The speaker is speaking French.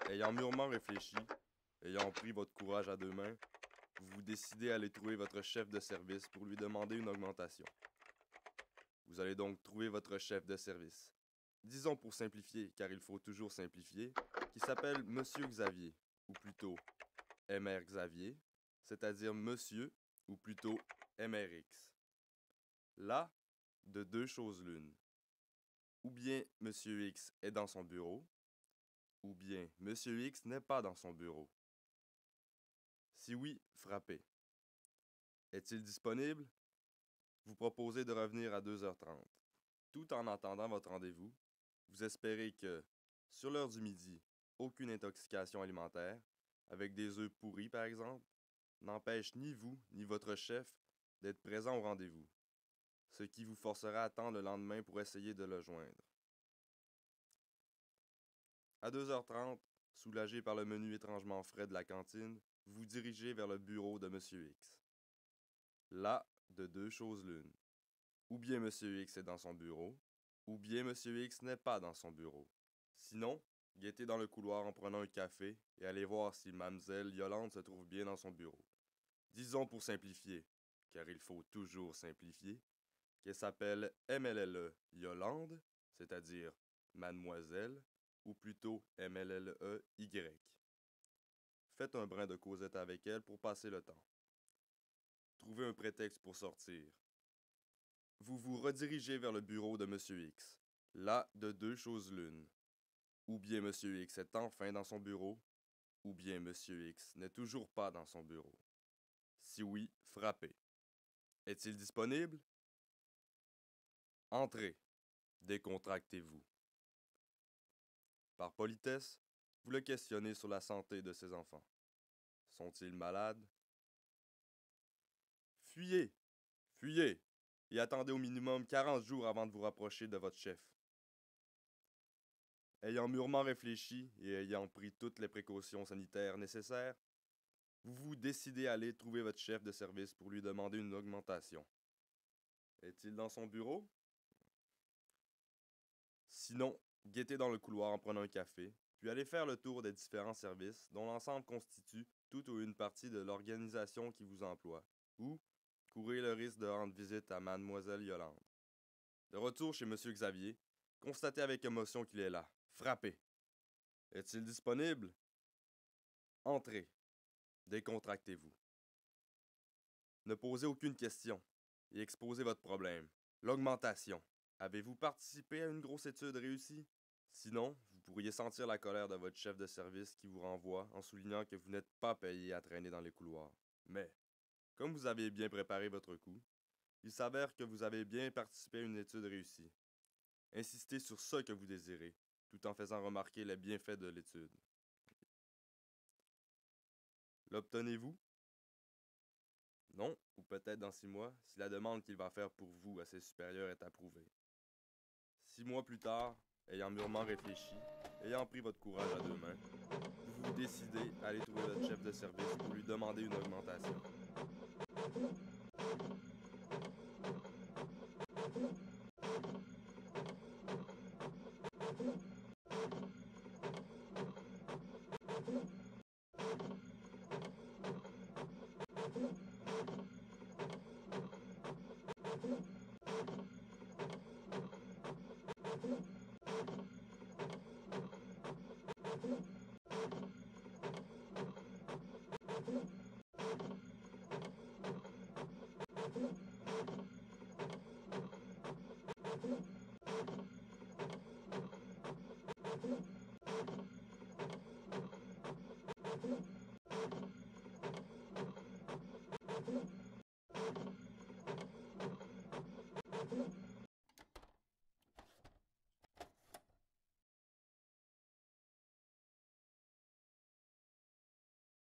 Ayant mûrement réfléchi, ayant pris votre courage à deux mains, vous vous décidez à aller trouver votre chef de service pour lui demander une augmentation. Vous allez donc trouver votre chef de service. Disons pour simplifier, car il faut toujours simplifier, qui s'appelle Monsieur Xavier, ou plutôt Mr Xavier, c'est-à-dire Monsieur, ou plutôt MRX. Là, de deux choses l'une. Ou bien Monsieur X est dans son bureau, ou bien Monsieur X n'est pas dans son bureau. Si oui, frappez. Est-il disponible? Vous proposez de revenir à 2h30. Tout en attendant votre rendez-vous, vous espérez que, sur l'heure du midi, aucune intoxication alimentaire, avec des œufs pourris par exemple, n'empêche ni vous ni votre chef d'être présent au rendez-vous, ce qui vous forcera à attendre le lendemain pour essayer de le joindre. À 2h30, soulagé par le menu étrangement frais de la cantine, vous vous dirigez vers le bureau de M. X. Là, de deux choses l'une. Ou bien M. X est dans son bureau, ou bien M. X n'est pas dans son bureau. Sinon, guettez dans le couloir en prenant un café et allez voir si Mlle Yolande se trouve bien dans son bureau. Disons pour simplifier, car il faut toujours simplifier, qu'elle s'appelle MLLE Yolande, c'est-à-dire Mademoiselle, ou plutôt MLLE-Y. Faites un brin de causette avec elle pour passer le temps. Trouvez un prétexte pour sortir. Vous vous redirigez vers le bureau de M. X. Là, de deux choses l'une. Ou bien M. X est enfin dans son bureau, ou bien M. X n'est toujours pas dans son bureau. Si oui, frappez. Est-il disponible? Entrez. Décontractez-vous. Par politesse, vous le questionnez sur la santé de ses enfants. Sont-ils malades? Fuyez! Fuyez! Et attendez au minimum 40 jours avant de vous rapprocher de votre chef. Ayant mûrement réfléchi et ayant pris toutes les précautions sanitaires nécessaires, vous vous décidez à aller trouver votre chef de service pour lui demander une augmentation. Est-il dans son bureau? Sinon, guettez dans le couloir en prenant un café, puis allez faire le tour des différents services dont l'ensemble constitue toute ou une partie de l'organisation qui vous emploie, ou courez le risque de rendre visite à Mademoiselle Yolande. De retour chez M. Xavier, constatez avec émotion qu'il est là. Frappez. Est-il disponible? Entrez. Décontractez-vous. Ne posez aucune question et exposez votre problème. L'augmentation. Avez-vous participé à une grosse étude réussie? Sinon, vous pourriez sentir la colère de votre chef de service qui vous renvoie en soulignant que vous n'êtes pas payé à traîner dans les couloirs. Mais, comme vous avez bien préparé votre coup, il s'avère que vous avez bien participé à une étude réussie. Insistez sur ce que vous désirez, tout en faisant remarquer les bienfaits de l'étude. L'obtenez-vous? Non, ou peut-être dans 6 mois, si la demande qu'il va faire pour vous à ses supérieurs est approuvée. 6 mois plus tard, ayant mûrement réfléchi, ayant pris votre courage à deux mains, vous vous décidez à aller trouver votre chef de service pour lui demander une augmentation.